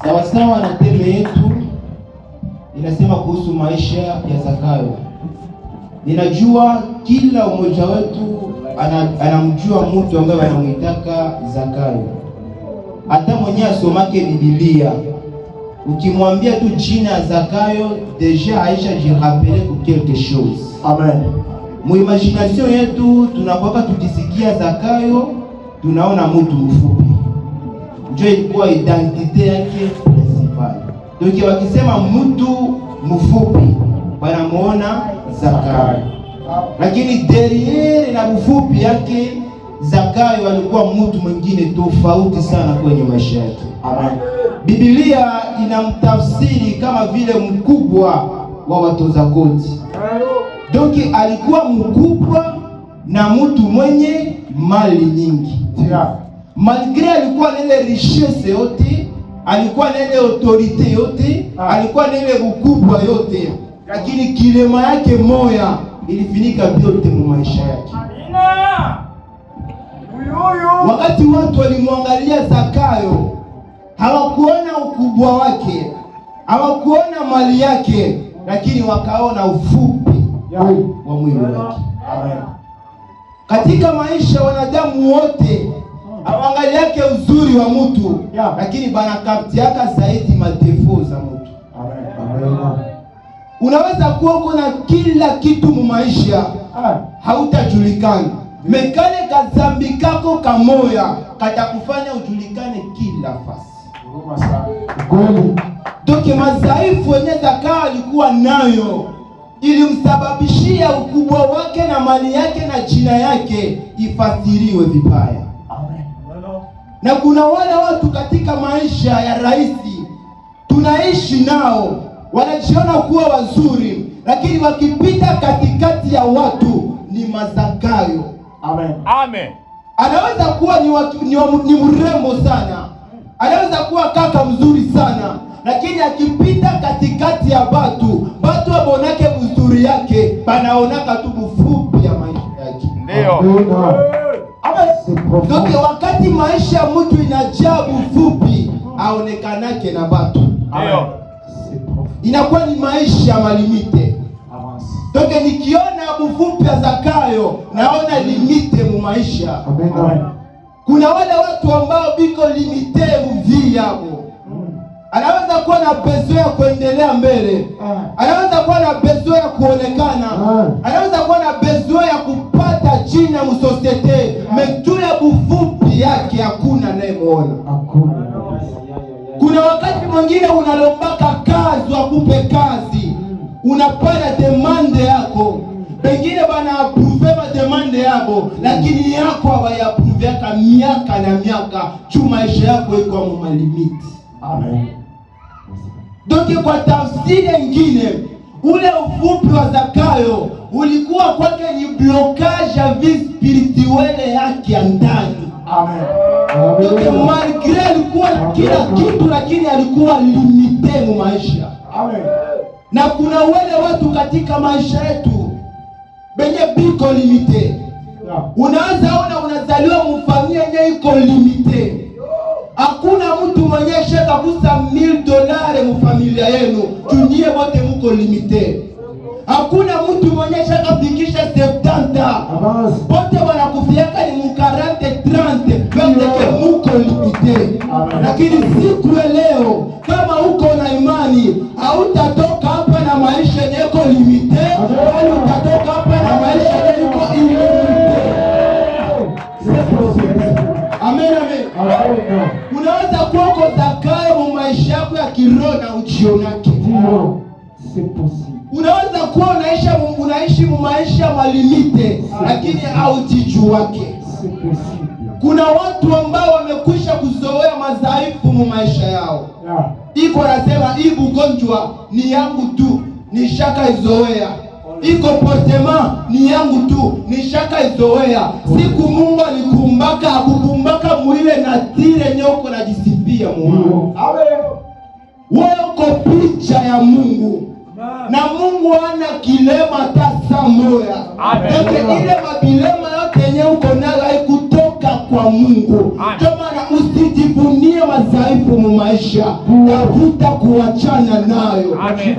Sawasawa na teme yetu inasema kuhusu maisha ya Zakayo. Ninajua kila mmoja wetu anamjua mtu ambaye anamuitaka Zakayo. Hata mwenye asomake Biblia, ukimwambia tu jina Zakayo, deja aisha jirapele ku quelque chose. Amen. Mu imagination yetu tunapoka tukisikia Zakayo, tunaona mtu mfupi. Ndio ilikuwa identite yake principal. Donc wakisema mtu mfupi, wanamuona Zakayo. Lakini derrière na ufupi yake Zakayo alikuwa mtu mwingine tofauti sana kwenye maisha yake. Amen. Biblia inamtafsiri kama vile mkubwa wa watoza kodi. Donc alikuwa mkubwa na mtu mwenye mali nyingi. Malgré alikuwa na ile richesse yote, alikuwa na ile autorite yote, alikuwa na ile ukubwa yote, lakini kilema yake moya ilifinika vyote mu maisha yake. Wakati watu walimwangalia Zakayo, hawakuona ukubwa wake, hawakuona mali yake, lakini wakaona ufupi wa mwili wake. Katika maisha wanadamu wote hawaangaliake uzuri wa mtu, lakini banakaptiaka zaidi madefo za mtu. Unaweza kuwa uko na kila kitu mu maisha, hautajulikana. Mekale kazambi kako kamoya katakufanya ujulikane kila fasi. Doke mazaifu wenye Zakayo alikuwa nayo ilimsababishia ukubwa wake na mali yake na jina yake ifasiriwe vibaya. Na kuna wale watu katika maisha ya rahisi tunaishi nao, wanajiona kuwa wazuri, lakini wakipita katikati ya watu ni mazakayo. Amen. Amen. Anaweza kuwa ni mrembo sana, anaweza kuwa kaka mzuri sana, lakini akipita katikati ya watu wabonake uzuri yake, banaonaka tu bufupi ya maisha yake. Ndio. Doke wakati maisha ya mtu inajaa bufupi, aonekanake na watu. Ndio. Inakuwa ni maisha malimite. Doke nikiona bufupi ya Zakayo, naona limite mu maisha. Amen. Kuna wale watu ambao biko limite muvi yao. Anaweza kuwa na besoin ya kuendelea mbele, anaweza kuwa na besoin ya kuonekana, anaweza kuwa na besoin ya kupata jina mu societe, metu ya bufupi yake hakuna nayemuona. Kuna wakati mwingine unalombaka kazi wakupe kazi, unapata demande yako, pengine bana approve ba demande yako, lakini yako hawayaprove yaka miaka na miaka, chuma maisha yako iko mu malimiti. Amen. Doki kwa tafsiri nyingine, ule ufupi wa Zakayo ulikuwa kwake ni blocage ya vie spirituelle yake ya ndani. Amen. Doki malgré alikuwa kila kitu, lakini alikuwa limite mu maisha. Amen. Na kuna wale watu katika maisha yetu benye biko limite. Unaanza ona unazaliwa mfamilia yenye iko limite. Hakuna mtu mwenye shaka kusa $1000 mu familia yenu, tunyie wote mko limite. Hakuna mtu mwenye shaka fikisha 70. Wote wanakufiaka ni mu 40-30, wote mko limite. Lakini siku leo kama uko na imani, hautatoka hapa na maisha yako limite, bali utatoka hapa na maisha yako illimite. Amen, amen. Unaweza kuwa uko Zakayo mu maisha yako ya kiroho na uchionake. Unaweza kuwa unaishi mu maisha malimite, lakini hautijuake. Kuna watu ambao wamekwisha kuzoea madhaifu mu maisha yao. Iko nasema hii ugonjwa ni yangu tu, nishaka izoea. Iko potema ni yangu tu, nishaka izoea. Siku Mungu alikumbaka, akukumbaka muile na tire nyoko na jisipia Mungu. Wewe uko picha ya Mungu. Na Mungu hana kilema hata saa moja. Ile mabilema yote yenye uko nayo haikutoka kwa Mungu. Ndio maana usijivunie madhaifu mu maisha, tafuta kuachana nayo. Amen.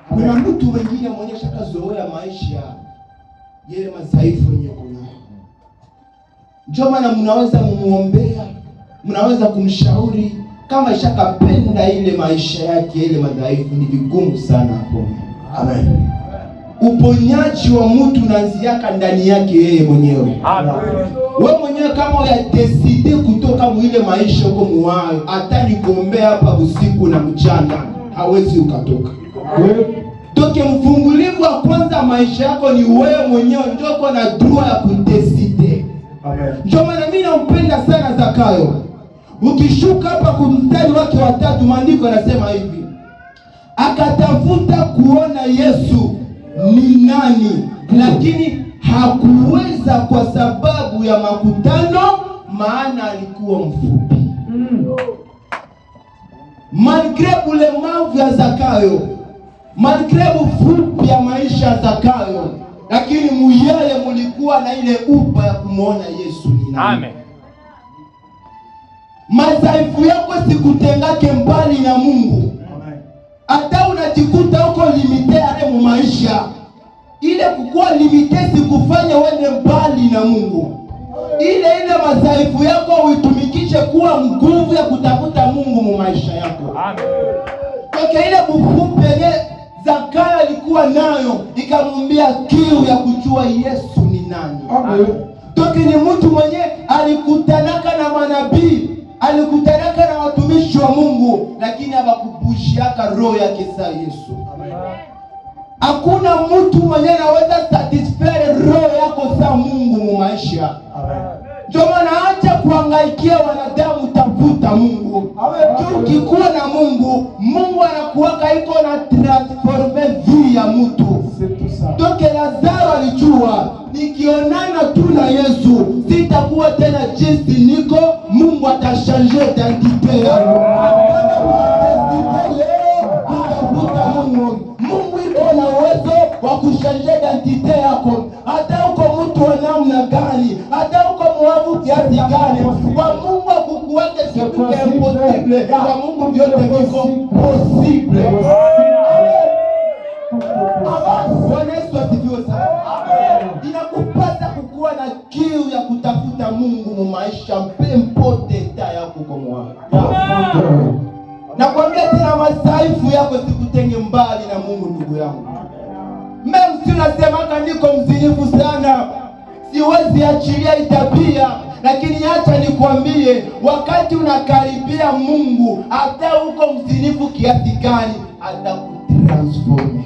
Kuna mtu mwingine mwenye shakazoea maisha yale madhaifu yenye kuna. Ndio maana mnaweza kumuombea, mnaweza kumshauri, kama ishakapenda ile maisha yake ile madhaifu, ni vigumu sana hapo. Amen. Uponyaji wa mtu unaanzia ndani yake yeye mwenyewe. Amen. Wewe mwenyewe kama unadecide kutoka mwile maisha uko mwayo, hata nikuombea hapa usiku na mchana, hawezi ukatoka. Toke mfungulivu wa kwanza maisha yako ni wewe mwenyewe, ndio uko na droit ya kudecide. Amen. Ndio maana mimi nampenda sana Zakayo. Ukishuka hapa kwa mstari wake wa 3, maandiko yanasema hivi: akatafuta kuona Yesu ni nani, lakini hakuweza kwa sababu ya makutano, maana alikuwa mfupi. Malgré ulemavu ya Zakayo, malgré ufupi ya maisha ya Zakayo, lakini muyeye mulikuwa na ile upa ya kumuona Yesu ni nani. Amen. Madhaifu yako sikutengake mbali na Mungu. Hata unajikuta uko limite mu maisha, ile kukua limite sikufanya wende mbali na Mungu. Ile madhaifu yako uitumikishe kuwa nguvu ya kutafuta Mungu mu maisha yako. Amen. Kwa ile bufupi yenye Zakayo alikuwa nayo, ikamwambia kiu ya kujua Yesu ni nani. Amen. Toki ni mtu mwenye alikutanaka na manabii, alikutanaka na watumishi wa Mungu, lakini abakubushiaka roho yake sa Yesu. Amen. Hakuna mtu mwenye anaweza satisfaire roho yako sa Mungu mu maisha. Amen. Ndio maana acha kuhangaikia wanadamu, tafuta Mungu. Amen. Ukikuwa na Mungu, Mungu anakuwaka iko na transforme vie ya mtu. Toke Lazaro alijua, nikionana tu na Yesu sitakuwa tena jinsi niko, Mungu atashange identite yangu. Mungu iko na uwezo wa kushange identite yako. Hata uko mtu wa namna gani, hata uko mwavu kiasi gani, kwa Mungu akukuweke kitu impossible. Kwa Mungu vyote viko possible. Bwana Yesu asifiwe sana. Inakupasa kukuwa na kiu ya kutafuta Mungu mu maisha, mpote ta yako kwa Mungu. Nakwambia tena, madhaifu yako sikutenge mbali na Mungu, ndugu yangu. Mimi si nasemaka niko mzinifu sana, siwezi achilia itabia, lakini acha nikwambie, wakati unakaribia Mungu, hata uko mzinifu kiasi gani, atakutransform.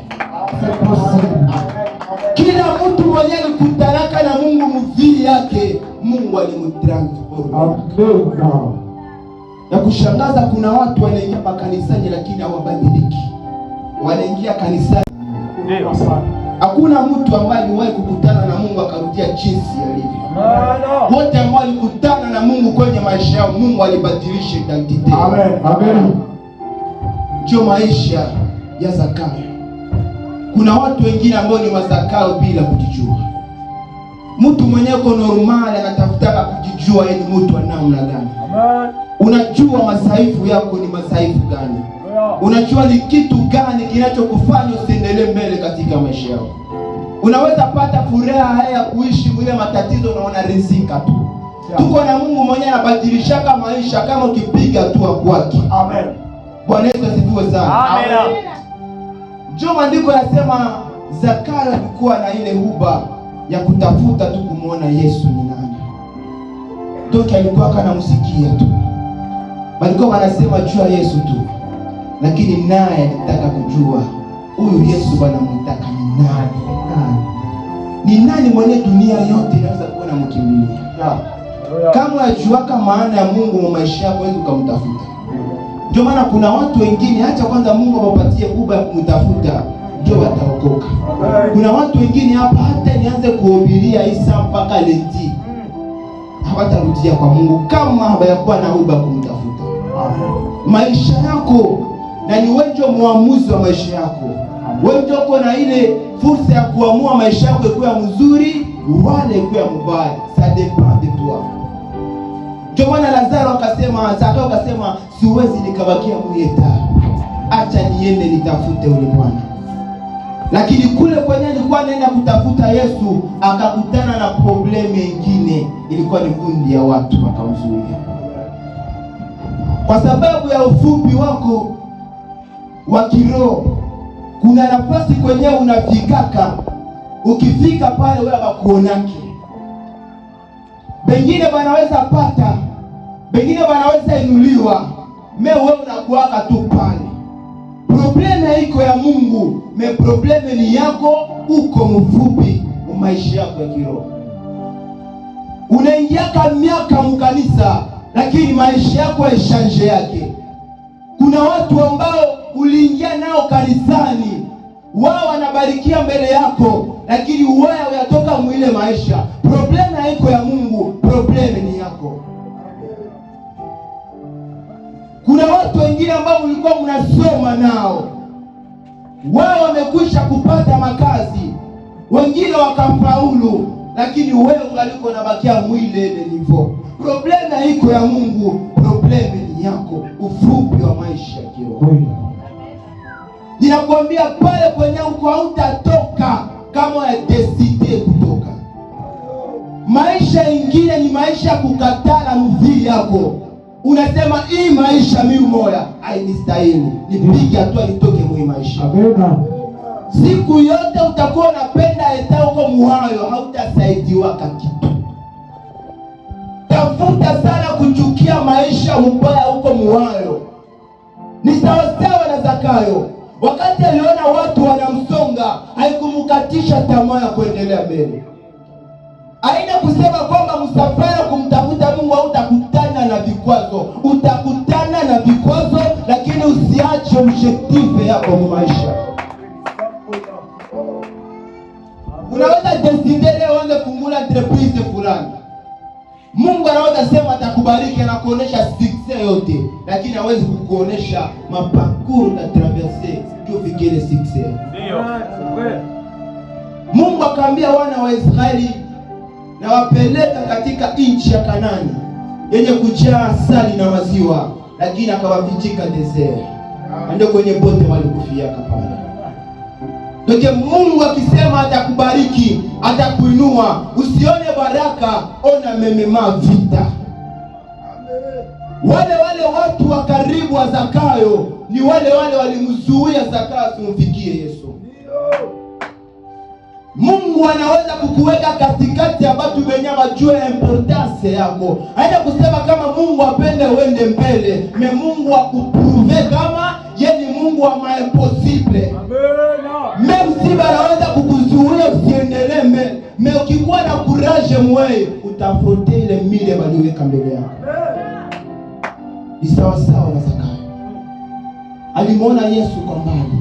Kila mtu mwenye alikutanaka na Mungu mvili yake, Mungu alimtransform. Amen. Ya kushangaza, kuna watu wanaingia makanisani lakini hawabadiliki. Wanaingia kanisani. Ndio sana. Hakuna mtu ambaye aliwahi kukutana na Mungu akarudia jinsi alivyo. Wote ambao walikutana na Mungu kwenye maisha yao, Mungu alibadilisha identity. Amen. Amen. Ndio maisha ya Zakayo. Kuna watu wengine ambao ni Zakayo bila kujijua. Mtu mwenyewe kwa normal anatafuta kujijua yeye ni mtu wa namna gani. Amen. Unajua madhaifu yako ni madhaifu gani? Unajua ni kitu gani kinachokufanya usiendelee mbele katika maisha yako? Unaweza pata furaha ya kuishi bila matatizo, unaona rizika tu. Tuko na Mungu mwenyewe anabadilishaka maisha kama ukipiga tu kwake. Amen. Bwana Yesu asifiwe sana. Amen. Ndio maandiko yanasema Zakayo alikuwa na ile huba ya kutafuta tu kumuona Yesu ni nani. Toki alikuwa kanamsikia tu. Walikuwa wanasema juu ya Yesu tu. Lakini naye alitaka kujua huyu Yesu Bwana mtaka ni nani? Ni nani mwenye dunia yote inaweza kuwa na mkimbilia? Kama unajuaka maana ya Mungu mu maisha yako, wewe ukamtafuta. Ndio maana kuna watu wengine acha kwanza Mungu awapatie kuba ya kumtafuta ndio wataokoka. Kuna watu wengine hapa hata nianze kuhubiria Isa mpaka leti, hawatarudia kwa Mungu kama hawayakuwa na huba kumtafuta. Maisha yako na ni wewe ndio muamuzi wa maisha yako. Wewe ndio uko na ile fursa ya kuamua maisha yako ikuwe mzuri wala ikuwe mbaya. ça dépend de toi. Ndio maana Lazaro akasema, Zakayo akasema, siwezi nikabakia mweta, acha niende nitafute ule Bwana. Lakini kule kwenye alikuwa anaenda kutafuta Yesu, akakutana na probleme nyingine. Ilikuwa ni kundi ya watu wakamzuia. Kwa sababu ya ufupi wako wa kiroho, kuna nafasi kwenye unafikaka, ukifika pale wewe hawakuonaki. Bengine wanaweza pata, bengine wanaweza inuliwa, wewe unakuwaka tu pale. Probleme iko ya Mungu, probleme ni yako, uko mfupi maisha yako ya kiroho. Unaingiaka miaka mkanisa, lakini maisha yako haishanje yake. Kuna watu ambao uliingia nao kanisani, wao wanabarikia mbele yako, lakini wewe unatoka mwile maisha. Probleme haiko ya Mungu, probleme ni yako. Kuna watu wengine ambao mlikuwa mnasoma nao, wao wamekwisha kupata makazi, wengine wakafaulu, lakini wewe ungaliko unabakia mwile ile nivo. Probleme haiko ya Mungu, probleme ni yako, ufupi wa maisha ya kiroho. Ninakwambia pale kwenye uko hautatoka kama unadeside kutoka. Maisha ingine ni maisha ya kukatala mvili yako. Unasema hii maisha mimi moya hainistahili, nipige hatua nitoke mwa maisha. Siku yote utakuwa unapenda eta huko muhayo, hautasaidiwa kitu. Tafuta sana kuchukia maisha mbaya huko muhayo. Ni sawasawa na Zakayo. Wakati aliona watu wanamsonga, haikumkatisha tamaa ya kuendelea mbele. Haina kusema kwamba msafara kumtafuta Mungu hautakutana na vikwazo. Utakutana na vikwazo, lakini usiache objective yako kwa maisha. Unaweza decide leo uanze kufungua entreprise fulani. Mungu anaweza sema atakubariki na kuonesha success yote, lakini hawezi kukuonesha maparcours na traverser ndio fikire success. Ndio. Mungu akamwambia wana wa Israeli na wapeleka katika nchi ya Kanani yenye kujaa asali na maziwa, lakini akawafichika desert. Ndio kwenye bote walikufia pale. Ndio Mungu akisema atakubariki, atakuinua, usione baraka, ona memema vita. Wale watu wa karibu wa Zakayo ni wale walimzuia Zakayo asimfikie Yesu. Mungu anaweza kukuweka katikati ya watu wenye wajue importance yako. Haina kusema kama Mungu apende uende mbele, Mungu akuprove kama yeye ni Mungu wa impossible. Amen. Si anaweza kukuzuia usiendelee mbele. Ukikuwa na courage mwe, utafuta ile mile waliweka mbele yako. Ni sawa sawa na Zakayo. Alimuona Yesu kwa mbali,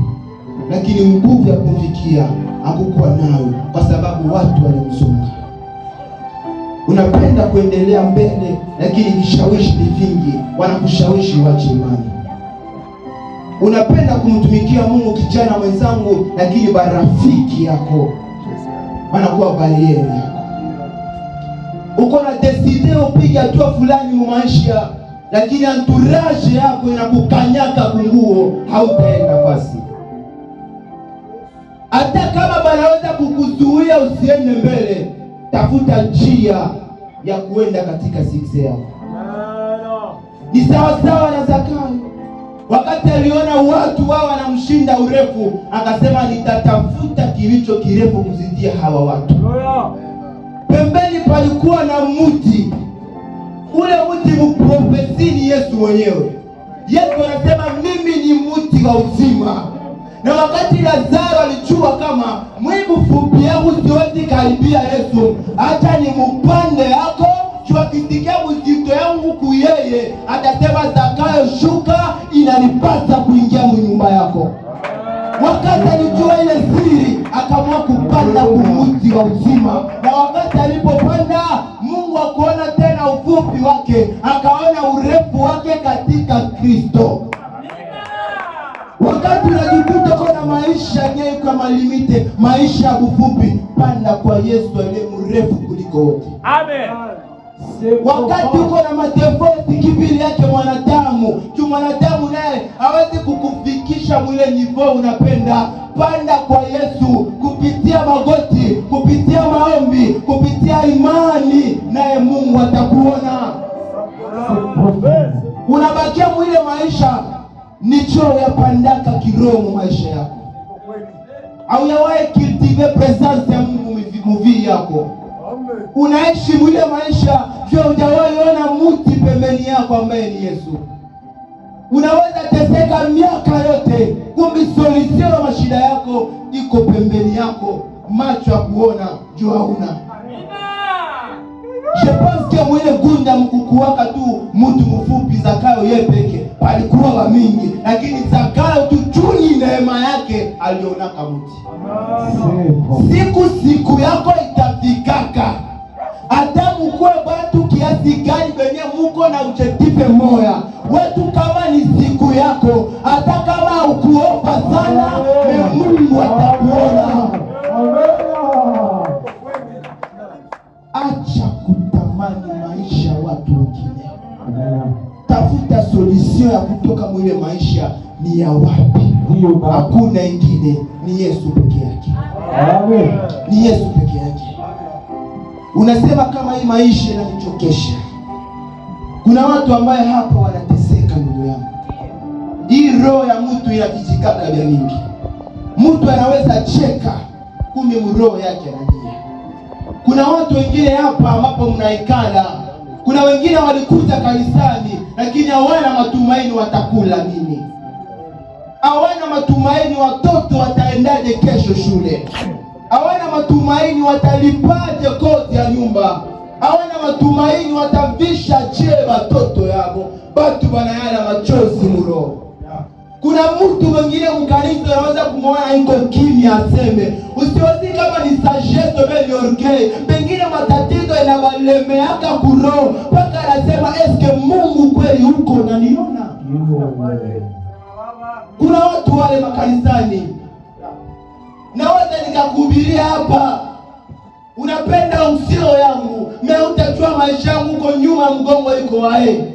lakini nguvu ya kumfikia hakukuwa nayo kwa sababu watu walimzunguka. Unapenda kuendelea mbele, lakini vishawishi ni vingi, wanakushawishi uache imani. Unapenda kumtumikia Mungu kijana mwenzangu, lakini barafiki yako wanakuwa barieri yako. Uko na decide upige hatua fulani mu maisha, lakini entourage yako inakukanyaka kunguo, hautaenda fasi. Hata kama wanaweza kukuzuia usiende mbele, tafuta njia ya kuenda katika success yako. Ni sawa sawa na Zakayo. Wakati aliona watu wao wanamshinda urefu, akasema nitatafuta kilicho kirefu kuzidia hawa watu. Pembeni palikuwa na mti. Ule mti mprofesi ni Yesu mwenyewe. Yesu anasema mimi ni mti wa uzima. Na wakati Lazaro alijua kama mwibu fupi yangu siwezi karibia Yesu, acha ni mpande yako, chua kisikia mzito yangu kuyeye, atasema Zakayo shuka, inanipasa kuingia nyumba yako. Wakati alijua ile siri, akaamua kupanda kumuti wa uzima. Na wakati alipopanda, Mungu akaona tena ufupi wake, akaona urefu wake katika Kristo. Wakati unajikuta kwa maisha yenyewe kama limite, maisha ufupi, panda kwa Yesu aliye mrefu kuliko wote. Amen. Wakati uko na matofauti kibili yake mwanadamu, juu mwanadamu naye hawezi kukufikisha mwile nivo unapenda. Panda kwa Yesu kupitia magoti, kupitia maombi, kupitia imani, naye Mungu atakuona. Unabakia mwile maisha nicho yapandaka kiroho maisha yako. Au yawahi cultiver presence ya Mungu muvili yako. Unaishi mwile maisha vyo hujawahi ona muti pembeni yako ambaye ni Yesu. Unaweza teseka miaka yote, kumbe solution ya mashida yako iko pembeni yako, macho ya kuona juu hauna. Je pense que mwile gunda mkukuwaka tu mtu mfupi Zakayo yeye peke palikuwa wa mingi, lakini Zakayo tu chuni neema yake alionaka mti. Siku yako itafikaka. Hata mkwe batu kiasi gani benye muko na uchetipe moya wetu, kama ni siku yako, hata kama ukuomba sana, Mungu atakuona. Acha kutamani maisha watu wengine. Tafuta solution ya kutoka mwile maisha ni ya wapi? Hakuna ingine, ni Yesu peke yake. Amen. Ni Yesu peke yake. Unasema kama hii maisha inanichokesha. Kuna watu ambaye hapa wanateseka ndugu yangu. Hii roho ya mtu inavijikaka vya mingi. Mtu anaweza cheka kumbe roho yake analia. Kuna watu wengine hapa ambapo mnaikala. Kuna wengine walikuja kanisani lakini hawana matumaini watakula nini. Hawana matumaini watoto wataendaje kesho shule. Hawana matumaini watalipaje kodi ya nyumba. Hawana matumaini watavisha je watoto yao. Batu banayala machozi muro. Kuna mtu mwingine mkanisa anaweza kumwona yuko kimya aseme, usiwazi kama ni sagesse bali orgueil. Pengine matatizo yanabalemeaka kuroho mpaka anasema eske Mungu kweli huko unaniona? Kuna watu wale makanisani. Naweza nikakuhubiria hapa, unapenda usio yangu, mimi utajua maisha yangu uko nyuma mgongo iko wae.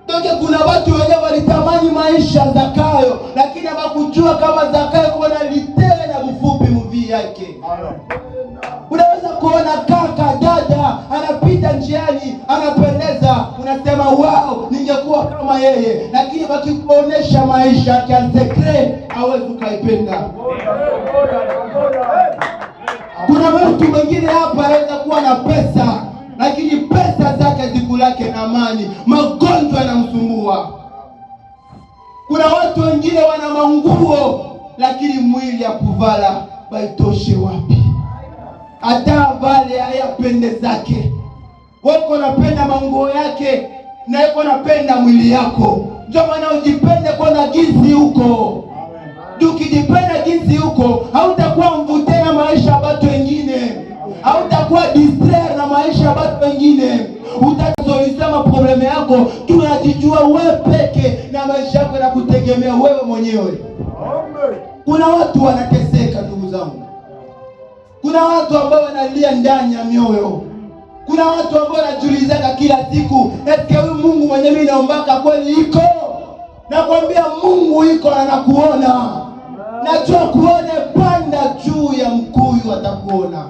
Toke kuna watu wenyewe walitamani maisha Zakayo, lakini hawakujua kama Zakayo kuna litele na mfupi mvi yake. Unaweza kuona kaka dada anapita njiani anapendeza, unasema wow ningekuwa kama yeye, lakini wakikuonesha maisha yake secret hawezi kaipenda. Kuna mtu mwingine hapa anaweza kuwa na pesa, lakini pesa zake zikulake na amani, magonjwa yanamsumbua. Kuna watu wengine wana manguo, lakini mwili ya kuvala baitoshe wapi? Hata vale hayapende zake. Wako napenda manguo yake na yuko napenda mwili yako. Ndio maana ujipende kwa na jinsi huko. Ukijipenda jinsi huko, hautakuwa mvute na maisha ya watu wengine. Hautakuwa distraire na maisha ya watu wengine. Utazoisema probleme yako, tunajijua wewe peke na maisha yako na kutegemea wewe mwenyewe. Kuna watu wanateseka ndugu zangu. Kuna watu ambao wanalia ndani ya mioyo. Kuna watu ambao wanajiulizaka kila siku, eske huyu Mungu mwenye mimi naombaka kweli iko? Nakwambia Mungu iko na anakuona. Najua kuone, panda juu ya mkuyu atakuona.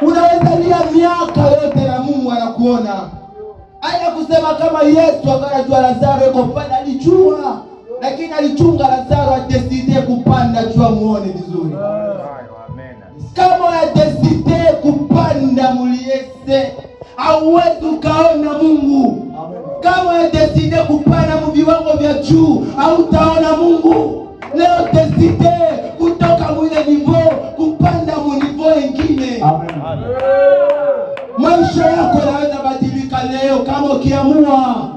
Unaweza lia miaka yote na Mungu anakuona. Haya kusema kama Yesu akanajua Lazaro yuko pale, alijua. Lakini alichunga Lazaro atesite kupanda juu muone vizuri. Kama atesite kupanda muliese, hauwezi ukaona Mungu. Kama atesite kupanda muviwango vya juu, hautaona Mungu. Leo tesite kutoka mwile nivo kupanda munivo ingine. Maisha yako yanaweza badilika leo kama ukiamua.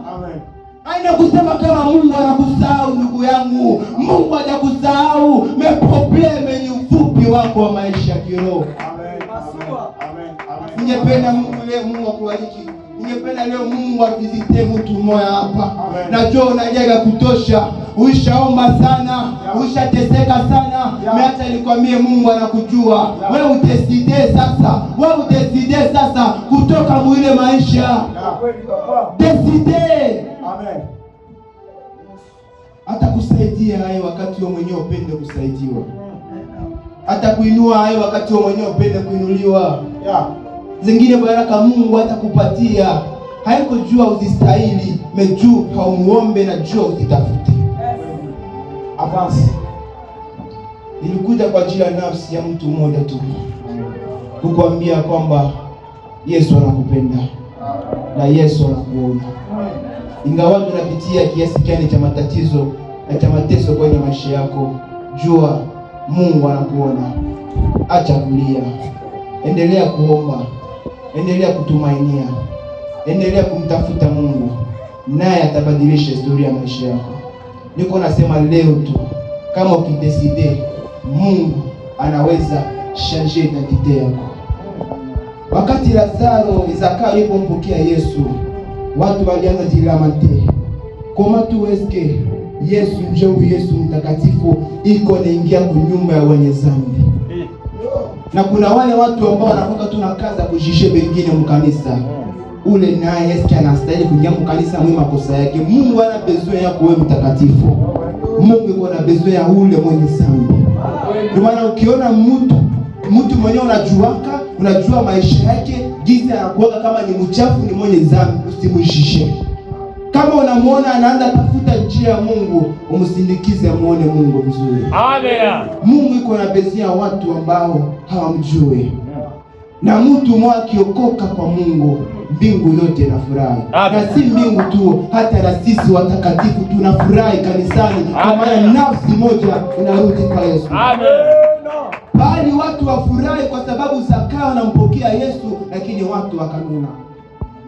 Haina kusema kama Mungu anakusahau ndugu yangu. Mungu hajakusahau, probleme ni ufupi wako wa maisha kiroho. Ningependa Mungu akubariki. Ningependa leo Mungu avizite mtu mmoja hapa. Najua unajaga kutosha. Ushaomba sana, ushateseka sana. Hata nikwambie Mungu anakujua. Wewe udeside sasa. Wewe udeside sasa kutoka mwile maisha. Deside. Amen. Hata kusaidia hayo wakati wewe mwenyewe upende kusaidiwa. Hata kuinua hayo wakati wewe mwenyewe upende kuinuliwa. Zingine baraka Mungu atakupatia. Haiko jua uzistahili, mejuu haumuombe na jua uzitafute. Avance. Nilikuja kwa ajili ya nafsi ya mtu mmoja tu. Kukuambia kwamba Yesu anakupenda. Na Yesu anakuona. Ingawa unapitia kiasi gani cha matatizo na cha mateso kwenye maisha yako, jua Mungu anakuona. Acha kulia. Endelea kuomba. Endelea kutumainia. Endelea kumtafuta Mungu, naye atabadilisha historia ya maisha yako. Niko nasema leo tu, kama ukideside, Mungu anaweza changer identite yako. Wakati Zakayo alipompokea Yesu, watu walianza jilamante. Kama tu eske Yesu njoo, Yesu mtakatifu iko naingia kwa nyumba ya wenye dhambi. Na kuna wale watu ambao wanakuwa tu na kaza kujishe wengine mkanisa. Ule naye eske anastahili kuingia mkanisa mwe makosa yake. Mungu ana besoin yako wewe mtakatifu. Mungu yuko na besoin ya ule mwenye dhambi. Ndio maana ukiona mtu mwenyewe unajua maisha yake, jinsi anakuwa kama ni mchafu, ni mwenye dhambi, usimwishishe. Kama unamuona anaanza tafuta njia ya Mungu, umsindikize muone Mungu vizuri. Amen. Mungu yuko na besoin ya watu ambao hawamjui. Na mtu mmoja akiokoka kwa Mungu, mbingu yote inafurahi. Na si mbingu tu, hata na sisi watakatifu tunafurahi kanisani, kwa maana nafsi moja inarudi kwa Yesu. Amen. Bali watu wafurahi kwa sababu Zakayo anampokea Yesu, lakini watu wakanuna.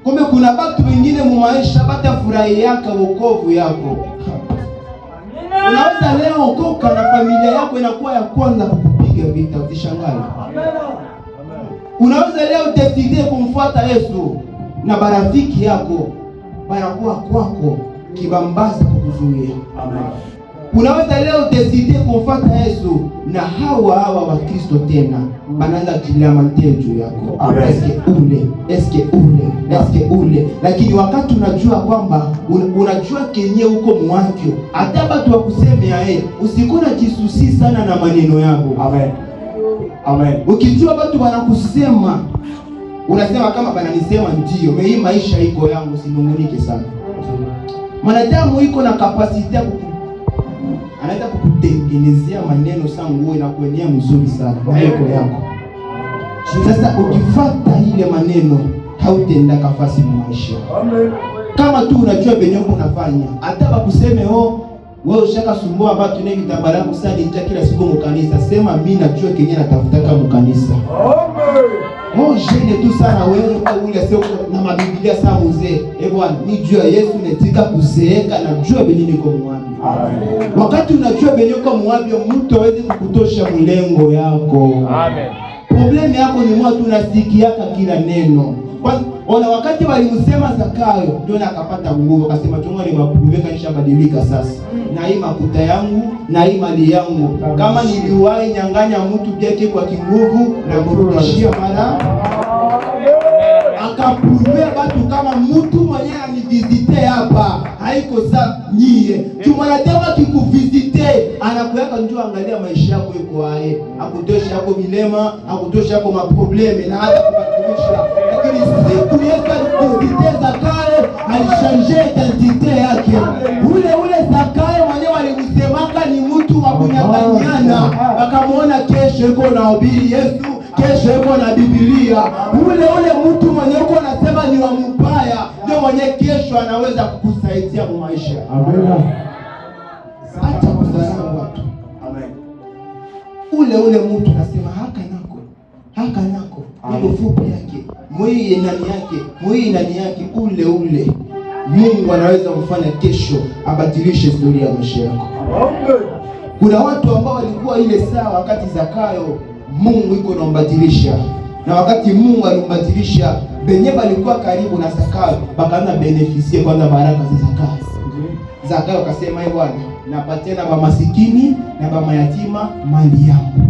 Kumbe kuna watu wengine mu maisha batafurahi yako wokovu yako. Unaweza leo okoka na familia yako inakuwa ya kwanza kukupiga vita, usishangae. Unaweza leo decide kumfuata Yesu na barafiki yako banakuwa kwako kibambaza kukuzuia. Amen. Unaweza leo decide kumfuata Yesu na hawa wa Kristo tena banaanza kujilamante juu yako. Eske ule. Lakini wakati unajua kwamba unajua kenye uko mwakio, hata watu wakusemea usikuna jisusi sana na maneno yako. Amen. Amen. Ukijua watu wanakusema, unasema kama bananisema ndio, hii maisha iko yangu, sinungunike sana. Mwanadamu iko na kapasiti ya anaweza kukutengenezea maneno sangu na kuenea mzuri sana kwa yako yako. Sasa ukifuata ile maneno hautenda kafasi maisha. Amen. Kama tu unajua benye unafanya, hata bakuseme wewe ushaka sumbua watu nini tabaramu sana nje kila siku mkanisa, sema mimi najua kenye natafuta kama mkanisa. Amen. Jene tu sana wewe ule sio na mabiblia sana mzee. Bwana, mimi jua Yesu netika kuzeeka na jua benye niko mwabi. Amen. Wakati unajua benye uko mwabi, mtu hawezi kukutosha mlengo yako. Amen. Problemu yako ni mtu unasikiaka kila neno. Ona wakati walimsema Zakayo ndio akapata nguvu, akasema tungo ni mapuveka nishabadilika sasa. Na hii makuta yangu na hii mali yangu, kama niliwahi nyang'anya mtu byake kwa kinguvu na mrudishia mara. Akapuve watu kama mtu mwenye anivizite hapa haiko sa nyie. Tumanatema kikuvisite anakuweka njoo angalia maisha yako iko ae. Akutosha yako bilema, akutosha yako maprobleme na hata kubadilisha. Lakini siku Yesu alivisite Zakayo, alishange identite yake. Ule Zakayo mwenyewe alimsemaka ni mtu wa kunyang'anyana. Wakamuona kesho yuko anahubiri Yesu, kesho yuko na Biblia. Ule mtu mwenyewe uko anasema ni wa mbaya, ndio mwenye kesho anaweza kukusaidia kwa maisha. Amen. Acha kudharau watu. Amen. Ule mtu anasema haka nako ndio fupi yake, mwii ndani yake ule Mungu anaweza kufanya kesho abadilishe historia ya maisha yako. Amen. Kuna watu ambao walikuwa ile saa wakati Zakayo Mungu iko anambadilisha. Na wakati Mungu alimbadilisha, benye balikuwa karibu na Zakayo bakaanza benefisie kwanza baraka za Zakayo. Zakayo akasema Bwana, napatia na masikini na mayatima mali yangu.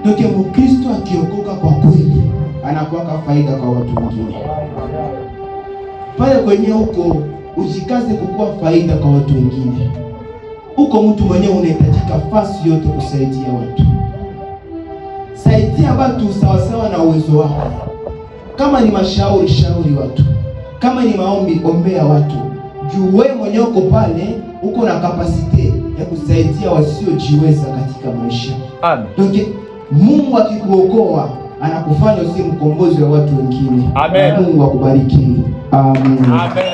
Ndio Mkristo akiokoka kwa kweli anakuwa faida kwa watu wengine. Pale kwenye huko usikaze kukua faida kwa watu wengine. Huko mtu mwenyewe unahitajika fasi yote kusaidia watu. Saidia watu sawasawa na uwezo wako. Kama ni mashauri, shauri watu. Kama ni maombi, ombea watu. Juu wewe mwenyewe uko pale, uko na kapasite ya kusaidia wasiojiweza katika maisha. Amen. Donc Mungu akikuokoa anakufanya usiwe mkombozi wa watu wengine. Amen. Mungu akubariki. Amen. Amen.